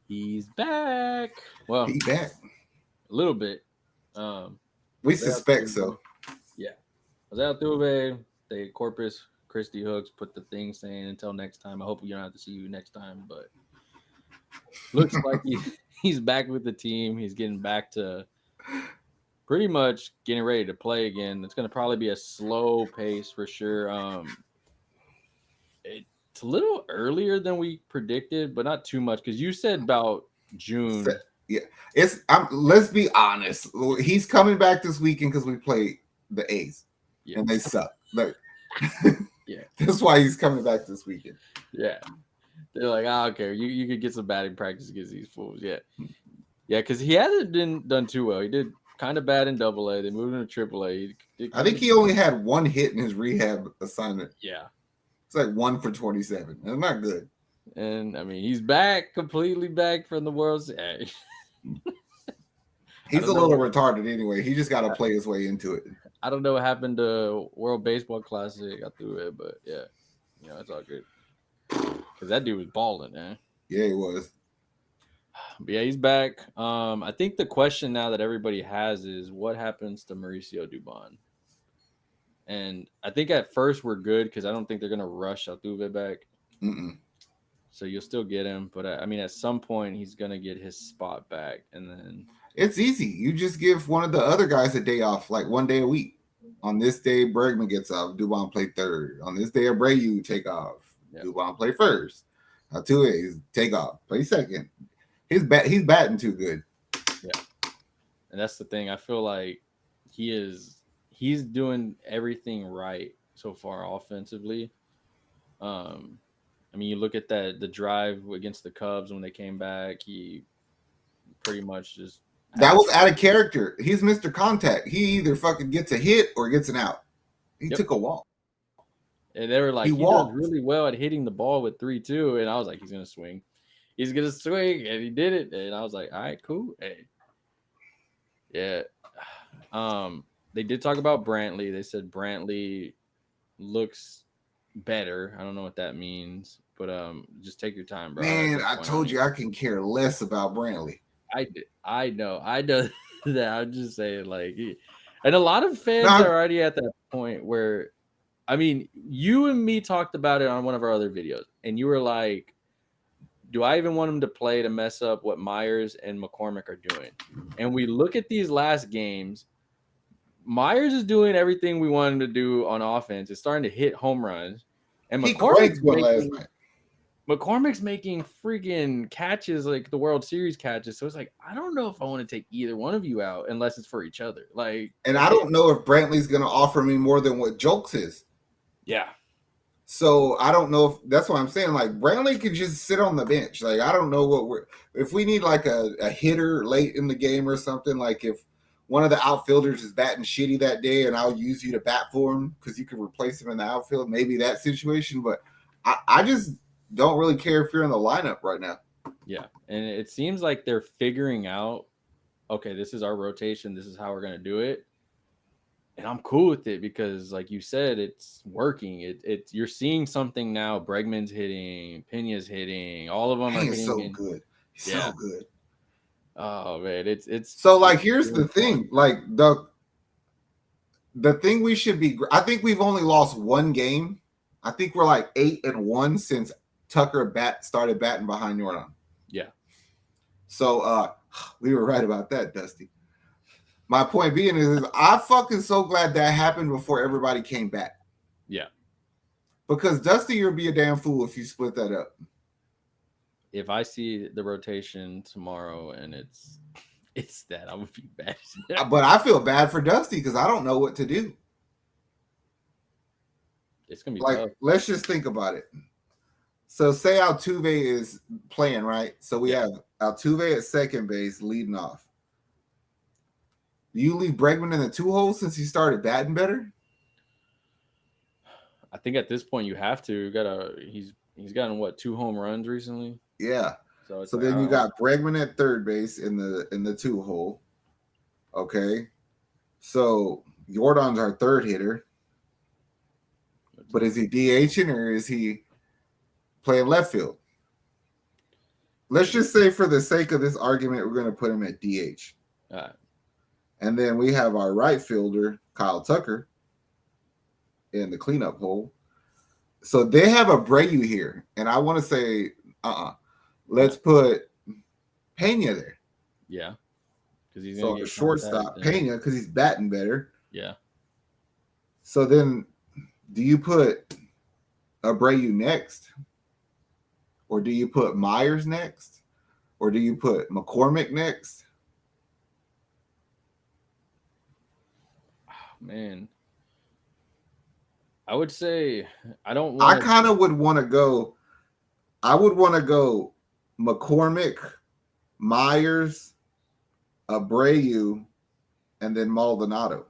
He's back. Well, He back. a little bit. We Jose suspect Altuve, so. yeah. Jose Altuve, the Corpus Christi Hooks put the thing saying until next time. I hope you don't have to see you next time, but looks like he's back with the team. He's getting back to pretty much getting ready to play again. It's going to probably be a slow pace for sure. It's a little earlier than we predicted, but not too much because you said about June. Yeah, it's. Let's be honest. He's coming back this weekend because we played the A's, Yeah. and they suck. Like, Yeah. that's why he's coming back this weekend. Yeah. They're like, I don't care. You could get some batting practice against these fools. Yeah. Yeah, because he hasn't been done too well. He did kind of bad in AA. They moved him to AAA. I think he only had one hit in his rehab assignment. Yeah. It's like 1 for 27. That's not good. And I mean, he's back, completely back from the World Series. He's a little retarded anyway. He just got to play his way into it. I don't know what happened to World Baseball Classic. I threw it, but yeah, it's all good. Because that dude was balling, man. Yeah, he was. But yeah, he's back. I think the question now that everybody has is what happens to Maricio Dubon? And I think at first we're good because I don't think they're going to rush Altuve back. Mm-mm. So you'll still get him. But I mean, at some point, he's going to get his spot back. And then it's easy. You just give one of the other guys a day off, like 1 day a week. On this day, Bregman gets off. Dubon play third. On this day, Abreu take off. Yep. Dubon play first. Altuve take off. Play second. He's batting too good. Yeah. And that's the thing. I feel like he's doing everything right so far offensively. I mean, you look at the drive against the Cubs when they came back, he pretty much just that was out of character. He's Mr. Contact. He either fucking gets a hit or gets an out. He took a walk. And they were like, he does really well at hitting the ball with 3-2. And I was like, he's gonna swing. He's gonna swing, and he did it. And I was like, all right, cool. Hey. Yeah. They did talk about Brantley. They said Brantley looks better. I don't know what that means, but just take your time, bro. Man, I told you I can care less about Brantley. I know that. I'm just saying, like, and a lot of fans are already at that point where, I mean, you and me talked about it on one of our other videos, and you were like, do I even want him to play to mess up what Myers and McCormick are doing? And we look at these last games. Myers is doing everything we want him to do on offense. It's starting to hit home runs. And McCormick's making freaking catches like the World Series catches. So it's like, I don't know if I want to take either one of you out unless it's for each other. Like, and I don't know if Brantley's going to offer me more than what Jokes is. Yeah. So I don't know if that's what I'm saying. Like Brantley could just sit on the bench. Like I don't know if we need like a hitter late in the game or something. Like if one of the outfielders is batting shitty that day, and I'll use you to bat for him because you can replace him in the outfield. Maybe that situation, but I just don't really care if you're in the lineup right now. Yeah, and it seems like they're figuring out. Okay, this is our rotation. This is how we're gonna do it. And I'm cool with it because, like you said, it's working. It's you're seeing something now. Bregman's hitting, Pena's hitting, all of them are hitting. So good, so good. Oh man, it's so like. Here's the thing, like the thing we should be. I think we've only lost one game. I think we're like 8-1 since Tucker started batting behind Jordan. Yeah. So we were right about that, Dusty. My point being is I'm fucking so glad that happened before everybody came back. Yeah. Because Dusty, you'll be a damn fool if you split that up. If I see the rotation tomorrow and it's that, I would be bad. But I feel bad for Dusty because I don't know what to do. It's gonna be like tough. Let's just think about it. So say Altuve is playing, right? So we have Altuve at second base leading off. Do you leave Bregman in the 2 hole since he started batting better? I think at this point you have to. He's gotten what 2 home runs recently. Yeah. So then you got Bregman at third base in the 2 hole. Okay. So Jordan's our third hitter. But is he DHing or is he playing left field? let's just say for the sake of this argument, we're going to put him at DH. All right. And then we have our right fielder, Kyle Tucker, in the cleanup hole. So they have Abreu here. And I want to say, let's put Pena there. Yeah. Because he's going to get shortstop Pena because he's batting better. Yeah. So then do you put Abreu next? Or do you put Myers next? Or do you put McCormick next? Oh, man. I would say I don't want. I kind of would want to go. I would want to go McCormick, Myers, Abreu, and then Maldonado.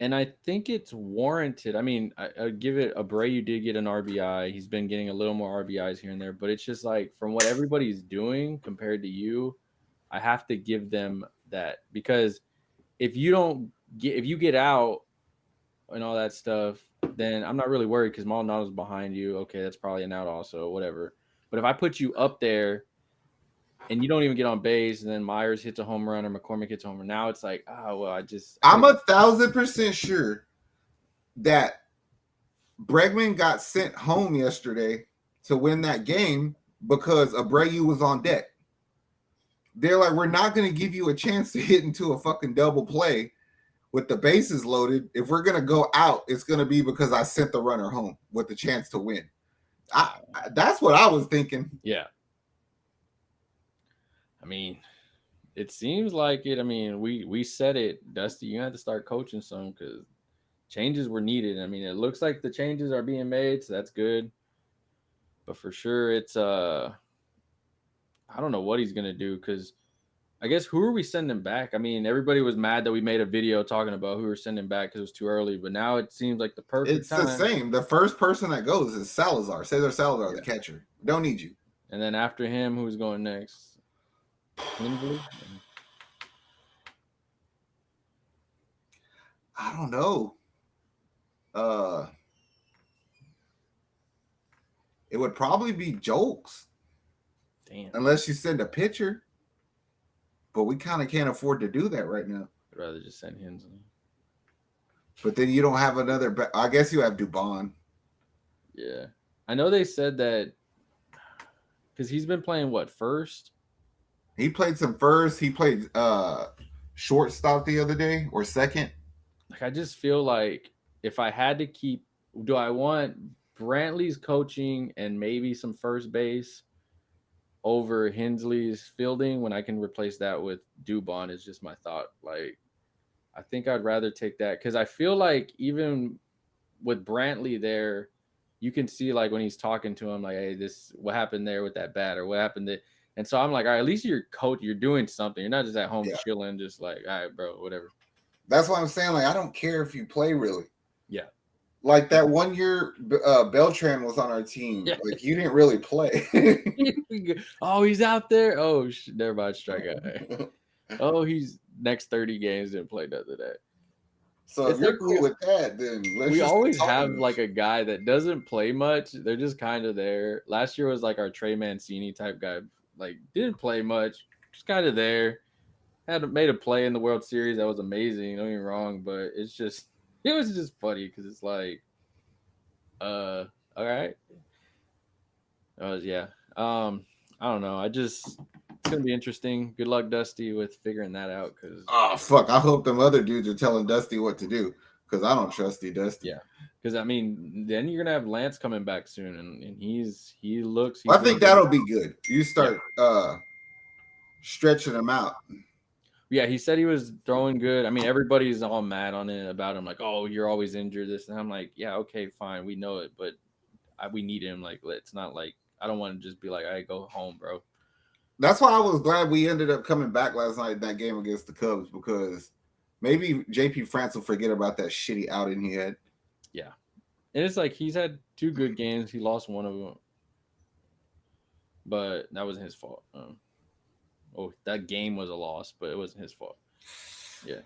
And I think it's warranted. I mean, I give it. Abreu did get an RBI. He's been getting a little more RBIs here and there, but it's just like from what everybody's doing compared to you, I have to give them that because if you get out and all that stuff, then I'm not really worried because Maldonado's behind you. Okay, that's probably an out also, whatever. But if I put you up there and you don't even get on base, and then Myers hits a home run or McCormick hits a home run, now it's like, I'm 1,000% sure that Bregman got sent home yesterday to win that game because Abreu was on deck. They're like, we're not going to give you a chance to hit into a fucking double play with the bases loaded. If we're going to go out, it's going to be because I sent the runner home with the chance to win. That's what I was thinking. Yeah. I mean, it seems like it. I mean, we said it, Dusty. You had to start coaching some because changes were needed. I mean, it looks like the changes are being made, so that's good. But for sure, it's I don't know what he's gonna do because I guess who are we sending back? I mean, everybody was mad that we made a video talking about who we're sending back because it was too early. But now it seems like the perfect time. It's the same. The first person that goes is Salazar. Cesar Salazar, the catcher. Don't need you. And then after him, who's going next? Lindley? I don't know. It would probably be Jokes. Damn. Unless you send a pitcher. But we kind of can't afford to do that right now. I'd rather just send Hensley. But then you don't have another. I guess you have Dubon. Yeah. I know they said that because he's been playing first? He played some first. He played shortstop the other day or second. Like I just feel like if I had to keep, do I want Brantley's coaching and maybe some first base over Hensley's fielding when I can replace that with Dubon is just my thought. Like I think I'd rather take that because I feel like even with Brantley there, you can see like when he's talking to him, like, hey, what happened there with that bat or what happened there. And so I'm like, all right, at least you're coach, you're doing something. You're not just at home chilling, just like, all right, bro, whatever. That's why I'm saying, like, I don't care if you play really. Yeah. Like that one year Beltran was on our team. Yeah. Like you didn't really play. Oh, he's out there. Oh, never mind, strike out. Oh, he's next 30 games didn't play none of that. So if you're cool with that, then we always have like a guy that doesn't play much. They're just kind of there. Last year was like our Trey Mancini type guy. Like didn't play much, just kind of there. Made a play in the World Series that was amazing. Don't get me wrong, but it was just funny because it's like, all right, yeah. I don't know. It's gonna be interesting. Good luck, Dusty, with figuring that out. Because fuck, I hope them other dudes are telling Dusty what to do because I don't trust Dusty. Yeah, because I mean, then you're gonna have Lance coming back soon, and he looks. I think that'll be good. You start stretching him out. Yeah, he said he was throwing good. I mean, everybody's all mad on it about him, like, oh, you're always injured, this. And I'm like, yeah, okay, fine. We know it, but we need him. Like, it's not like, I don't want to just be like, all right, go home, bro. That's why I was glad we ended up coming back last night in that game against the Cubs because maybe JP France will forget about that shitty outing he had. Yeah. And it's like he's had 2 good games. He lost one of them. But that wasn't his fault. That game was a loss, but it wasn't his fault. Yeah.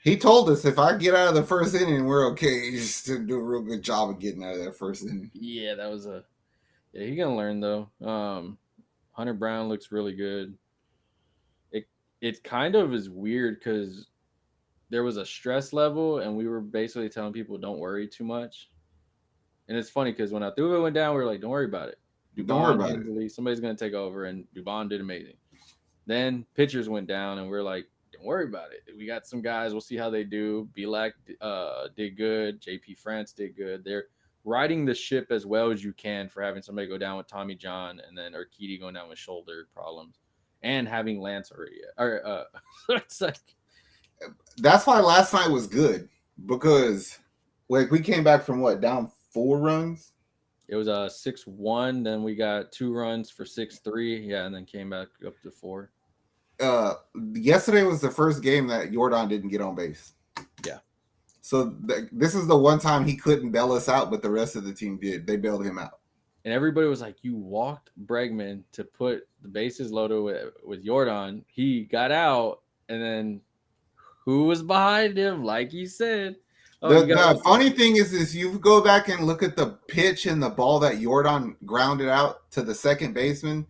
He told us if I get out of the first inning, we're okay. He's just do a real good job of getting out of that first inning. Yeah, that was he's gonna learn though. Hunter Brown looks really good. It kind of is weird because there was a stress level, and we were basically telling people don't worry too much. And it's funny because when Altuve went down, we were like, don't worry about it. Don't worry Dubon, about it. Hensley, somebody's going to take over, and Dubon did amazing. Then pitchers went down, and we're like, don't worry about it. We got some guys. We'll see how they do. Belak did good. JP France did good. They're riding the ship as well as you can for having somebody go down with Tommy John and then Urquidy going down with shoulder problems and having Lance already. It's like, that's why last night was good because like we came back from down 4 runs. It was a 6-1. Then we got 2 runs for 6-3. Yeah, and then came back up to 4. Yesterday was the first game that Jordan didn't get on base. Yeah. So this is the one time he couldn't bail us out, but the rest of the team did. They bailed him out. And everybody was like, you walked Bregman to put the bases loaded with Jordan. He got out, and then who was behind him? Like you said. The funny thing is you go back and look at the pitch and the ball that Jordan grounded out to the second baseman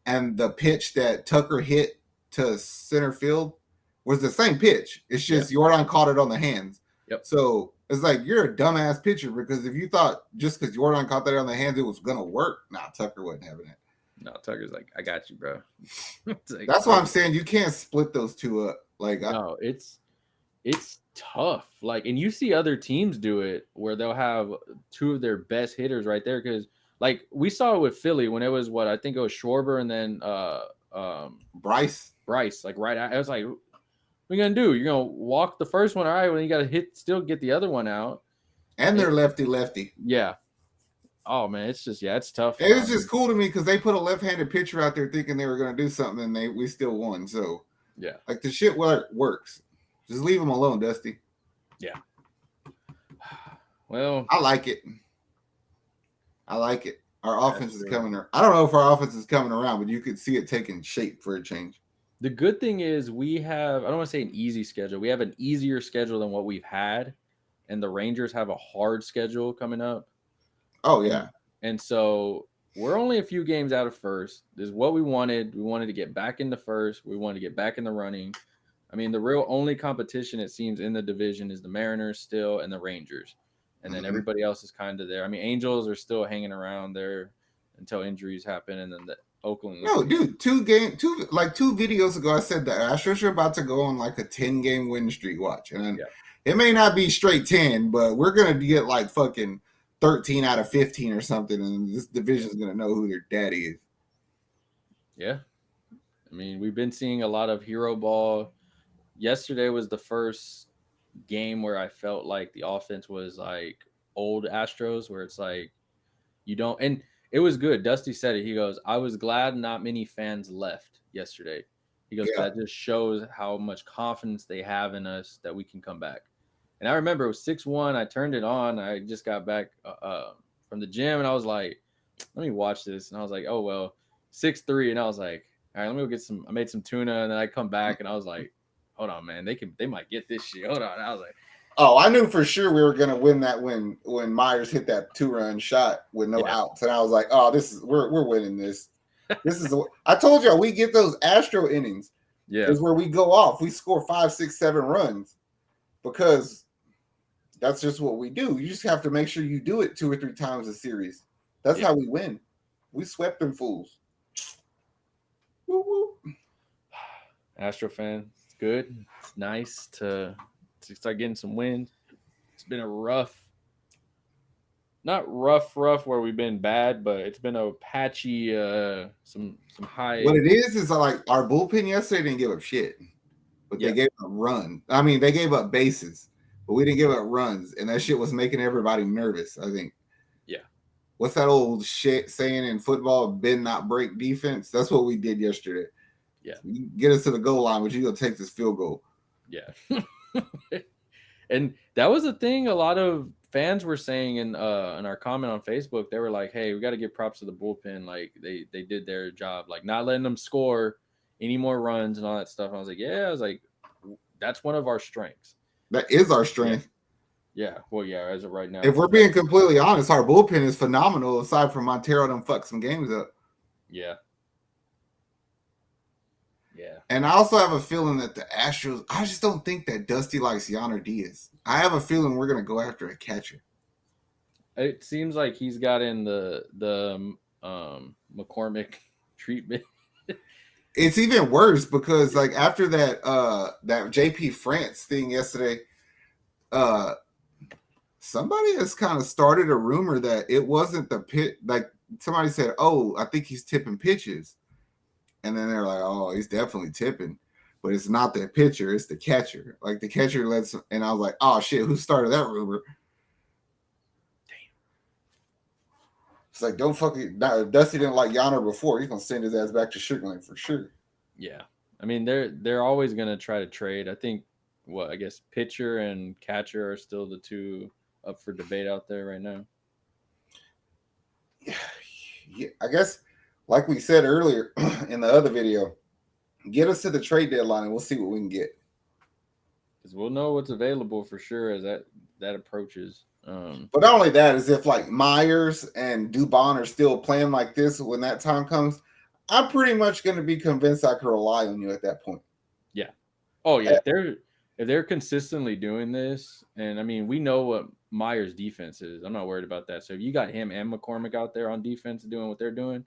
and the pitch that Tucker hit to center field was the same pitch. It's just Jordan caught it on the hands. Yep. So it's like you're a dumbass pitcher because if you thought just because Jordan caught that on the hands it was going to work, Tucker wasn't having it. No, Tucker's like, I got you, bro. Like, that's why I'm saying you can't split those two up. Like, no, it's tough. Like, and you see other teams do it where they'll have 2 of their best hitters right there because, like, we saw it with Philly when it was I think it was Schwarber and then Bryce. Like right. I was like, what are you gonna do? You're gonna walk the first one, all right? Well, you gotta still get the other one out. And they're lefty. Yeah. Oh man, it's just it's tough. It was just cool to me because they put a left-handed pitcher out there thinking they were gonna do something, and we still won. So yeah, like the shit works. Just leave them alone, Dusty. Yeah. Well, I like it. Our offense is coming around. I don't know if our offense is coming around, but you could see it taking shape for a change. The good thing is we have, I don't want to say an easy schedule. We have an easier schedule than what we've had. And the Rangers have a hard schedule coming up. Oh, yeah. And so we're only a few games out of first. This is what we wanted. We wanted to get back into first. We wanted to get back in the running. I mean, the real only competition, it seems, in the division is the Mariners still and the Rangers. And then everybody else is kind of there. I mean, Angels are still hanging around there until injuries happen. And then the Oakland. No, dude, 2 videos ago, I said the Astros are about to go on like a 10-game win streak. Watch. And it may not be straight 10, but we're going to get like fucking 13 out of 15 or something. And this division is going to know who their daddy is. Yeah. I mean, we've been seeing a lot of hero ball. Yesterday was the first game where I felt like the offense was like old Astros, where it's like you don't, and it was good. Dusty said it. He goes, I was glad not many fans left yesterday. He goes, that just shows how much confidence they have in us that we can come back. And I remember it was 6-1. I turned it on. I just got back from the gym, and I was like, let me watch this. And I was like, oh, well, 6-3. And I was like, all right, let me go get some. I made some tuna, and then I come back, and I was like, hold on, man. They might get this shit. Hold on. I was like, oh, I knew for sure we were gonna win that when Myers hit that 2-run shot with no outs, and I was like, oh, we're winning this. This is I told y'all we get those Astro innings. Yeah, is where we go off. We score 5, 6, 7 runs because that's just what we do. You just have to make sure you do it 2 or 3 times a series. That's how we win. We swept them fools. Woo woo. Astro fan. Good. It's nice to start getting some wins. It's been a not rough where we've been bad, but it's been a patchy some high. What it is like our bullpen yesterday didn't give up shit, but they gave up run. I mean, they gave up bases, but we didn't give up runs, and that shit was making everybody nervous, I think. Yeah. What's that old shit saying in football? Bend not break defense. That's what we did yesterday. Yeah. You get us to the goal line, but you're going to take this field goal. Yeah. And that was a thing a lot of fans were saying in our comment on Facebook. They were like, hey, we got to give props to the bullpen. Like, they did their job. Like, not letting them score any more runs and all that stuff. And I was like, yeah. I was like, that's one of our strengths. That is our strength. Yeah. Well, yeah, as of right now. If we're being completely honest, our bullpen is phenomenal aside from Montero done fuck some games up. Yeah. And I also have a feeling that the Astros, I just don't think that Dusty likes Yonder Diaz. I have a feeling we're going to go after a catcher. It seems like he's got in the McCormick treatment. It's even worse because like after that JP France thing yesterday, somebody has kind of started a rumor that it wasn't the pit. Like somebody said, "Oh, I think he's tipping pitches," and then they're like, "Oh, he's definitely tipping," but it's not the pitcher, it's the catcher. Like the catcher lets, and I was like, "Oh shit, who started that rumor?" It's like, don't fucking. Dusty didn't like Yonder before. He's gonna send his ass back to Sugarland for sure. Yeah, I mean they're always gonna try to trade. I think I guess pitcher and catcher are still the two up for debate out there right now. Yeah, I guess, like we said earlier in the other video, get us to the trade deadline and we'll see what we can get. Because we'll know what's available for sure as that approaches. But not only that, is if like Myers and Dubon are still playing like this when that time comes, I'm pretty much going to be convinced I can rely on you at that point. Yeah. Oh yeah. If they're consistently doing this, and I mean we know what Myers' defense is. I'm not worried about that. So if you got him and McCormick out there on defense doing what they're doing,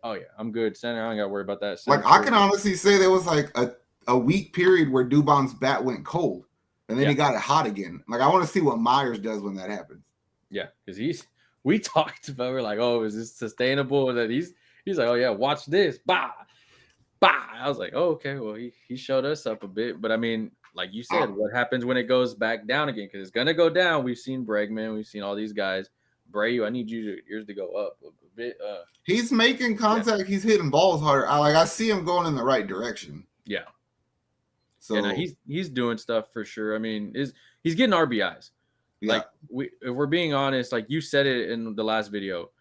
oh yeah, I'm good. Center, I don't got to worry about that. Like I can honestly say there was like a week period where Dubon's bat went cold. And then he got it hot again. Like, I want to see what Myers does when that happens. Yeah, because we talked about, we're like, oh, is this sustainable? And then he's like, oh, yeah, watch this. Bah, bah. I was like, oh, okay, well, he showed us up a bit. But, I mean, like you said, what happens when it goes back down again? Because it's going to go down. We've seen Bregman. We've seen all these guys. Brayu, I need yours to go up a bit. He's making contact. Yeah. He's hitting balls harder. I see him going in the right direction. Yeah. So yeah, no, he's doing stuff for sure. I mean, he's getting RBIs. Yeah. Like if we're being honest, like you said it in the last video,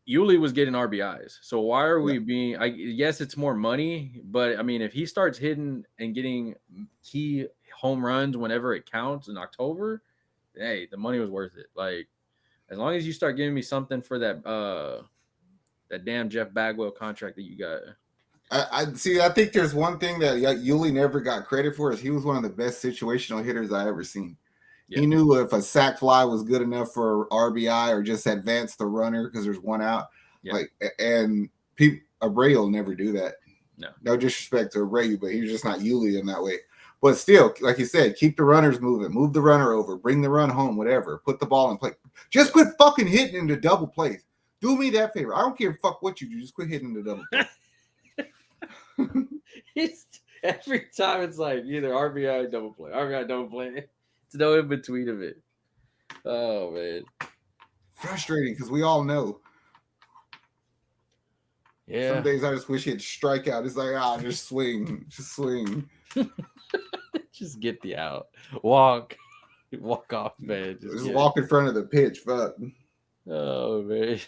Yuli was getting RBIs. So why are we being? Yes, it's more money, but I mean, if he starts hitting and getting key home runs whenever it counts in October, hey, the money was worth it. Like as long as you start giving me something for that damn Jeff Bagwell contract that you got. I see. I think there's one thing that Yuli never got credit for is he was one of the best situational hitters I ever seen. Yeah. He knew if a sac fly was good enough for RBI or just advance the runner because there's one out. Yeah. Like and Abreu will never do that. No disrespect to Abreu, but he's just not Yuli in that way. But still, like you said, keep the runners moving, move the runner over, bring the run home, whatever. Put the ball in play. Just quit fucking hitting into double plays. Do me that favor. I don't care fuck what you do. Just quit hitting into double plays. Every time it's like either RBI double play. It's no in between of it. Oh man, frustrating because we all know. Yeah. Some days I just wish he'd strike out. It's like just swing. Just get the out. Walk off, man. Just walk in front of the pitch. Fuck. Oh man.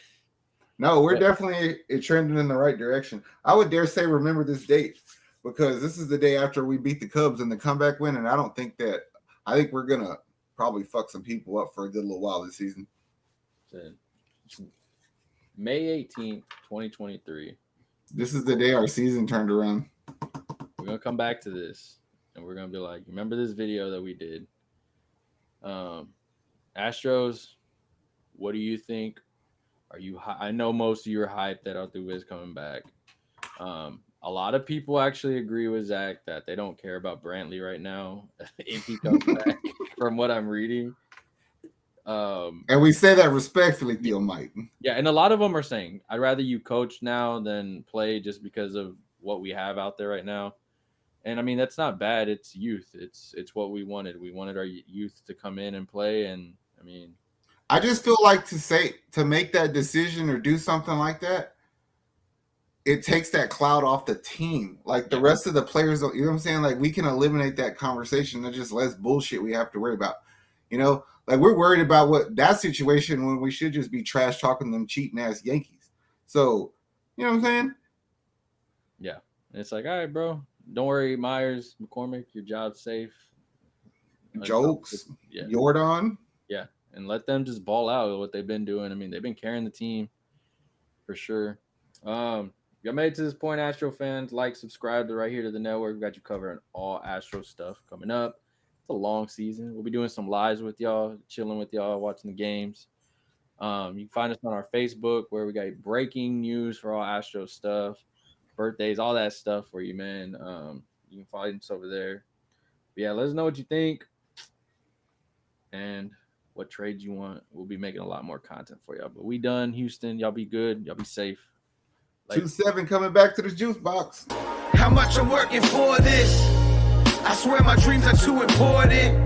No, we're definitely trending in the right direction. I would dare say remember this date because this is the day after we beat the Cubs in the comeback win, and I think we're going to probably fuck some people up for a good little while this season. May 18th, 2023. This is the day our season turned around. We're going to come back to this, and we're going to be like, remember this video that we did? Astros, what do you think? Are you? I know most of you are hyped that Altuve is coming back. A lot of people actually agree with Zach that they don't care about Brantley right now if he comes back. From what I'm reading, and we say that respectfully, Theo Mike. Yeah, and a lot of them are saying I'd rather you coach now than play just because of what we have out there right now. And I mean that's not bad. It's youth. It's what we wanted. We wanted our youth to come in and play. And I mean. I just feel like to make that decision or do something like that, it takes that cloud off the team. Like the rest of the players, you know what I'm saying? Like we can eliminate that conversation. There's just less bullshit we have to worry about. You know, like we're worried about that situation when we should just be trash talking them cheating ass Yankees. So, you know what I'm saying? Yeah. And it's like, all right, bro, don't worry, Myers, McCormick, your job's safe. Jokes, Jordan. Yeah. And let them just ball out with what they've been doing. I mean, they've been carrying the team for sure. You you made it to this point, Astro fans, like, subscribe to right here to the network. We got you covering all Astro stuff coming up. It's a long season. We'll be doing some lives with y'all, chilling with y'all, watching the games. You can find us on our Facebook where we got breaking news for all Astro stuff, birthdays, all that stuff for you, man. You can find us over there. But yeah, let us know what you think and what trades you want. We'll be making a lot more content for y'all. But we done, Houston. Y'all be good. Y'all be safe. 2-7 coming back to the juice box. How much I'm working for this? I swear my dreams are too important.